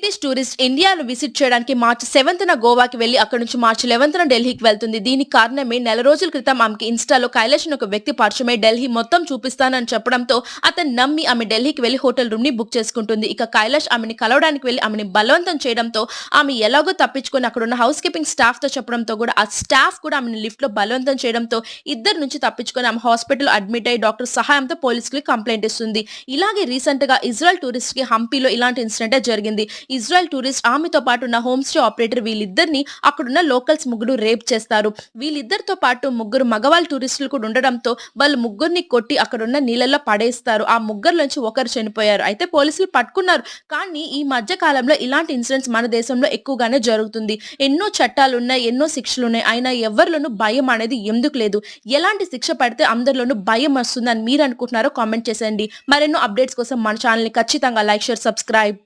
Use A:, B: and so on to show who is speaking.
A: British tourist ఇండియాను visit చేయడానికి మార్చి 7న గోవాకి వెళ్లి అక్కడి నుంచి మార్చి 11న ఢిల్లీకి వెళ్తుంది. దీనికి కారణమే నెల రోజుల క్రితం ఆమెకి ఇన్స్టాలో కైలాష్ అని ఒక వ్యక్తి పరిచయమై ఢిల్లీ మొత్తం చూపిస్తానని చెప్పడంతో అతను నమ్మి ఆమె ఢిల్లీకి వెళ్లి హోటల్ రూమ్ ని బుక్ చేసుకుంటుంది. ఇక కైలాష్ ఆమెని కలవడానికి వెళ్లి ఆమెని బలవంతం చేయడంతో ఆమె ఎలాగో తప్పించుకొని అక్కడ ఉన్న హౌస్ కీపింగ్ స్టాఫ్ తో చెప్పడంతో కూడా ఆ స్టాఫ్ కూడా ఆమెని లిఫ్ట్ లో బలవంతం చేయడంతో ఇద్దరు నుంచి తప్పించుకొని ఆమె హాస్పిటల్ అడ్మిట్ అయ్యి డాక్టర్ సహాయంతో పోలీసులకు కంప్లైంట్ ఇస్తుంది. ఇలాగే రీసెంట్ గా ఇజ్రాయెల్ టూరిస్ట్ కి హంపీలో ఇలాంటి ఇన్సిడెంట్ జరిగింది. ఇజ్రాయెల్ టూరిస్ట్ ఆమెతో పాటు ఉన్న హోమ్ స్టే ఆపరేటర్ వీళ్ళిద్దరిని అక్కడున్న లోకల్స్ ముగ్గురు రేప్ చేస్తారు. వీళ్ళిద్దరితో పాటు ముగ్గురు మగవాళ్ళ టూరిస్టులు కూడా ఉండడంతో వాళ్ళు ముగ్గురిని కొట్టి అక్కడున్న నీళ్ళల్లో పడేస్తారు. ఆ ముగ్గురులోంచి ఒకరు చనిపోయారు. అయితే పోలీసులు పట్టుకున్నారు. కానీ ఈ మధ్య కాలంలో ఇలాంటి ఇన్సిడెంట్స్ మన దేశంలో ఎక్కువగానే జరుగుతుంది. ఎన్నో చట్టాలు ఉన్నాయి, ఎన్నో శిక్షలు ఉన్నాయి. అయినా ఎవరిలోనూ భయం అనేది ఎందుకు లేదు? ఎలాంటి శిక్ష పడితే అందరిలోనూ భయం వస్తుందని మీరు అనుకుంటున్నారో కామెంట్ చేసేయండి. మరెన్నో అప్డేట్స్ కోసం మన ఛానల్ ని ఖచ్చితంగా లైక్, షేర్, సబ్స్క్రైబ్.